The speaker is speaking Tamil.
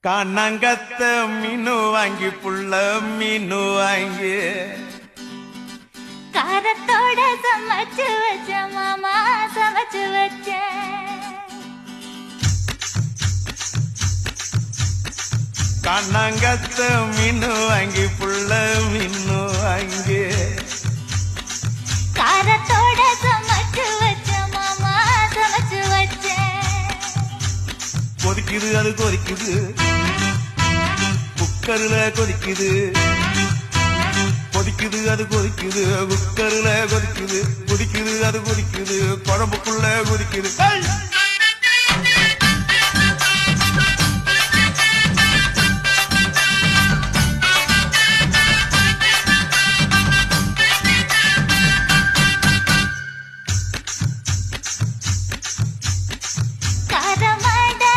காணாங்கத்த மீனு வாங்கி புள்ள மீனு வாங்கி காரத்தோட சமைச்சு வச்ச மாமா சமைச்சு வச்ச காணாங்கத்த மீனு வாங்கி புள்ள மீனு வாங்கி காரத்தோட சமைச்சு வச்ச மாமா சமைச்சு வச்ச கொதிக்குது அது கொதிக்குது குக்கர்ல கொதிக்குது கொதிக்குது அது கொதிக்குது குக்கர்ல கொதிக்குது கொதிக்குது அது கொதிக்குது குழம்புக்குள்ள கொதிக்குது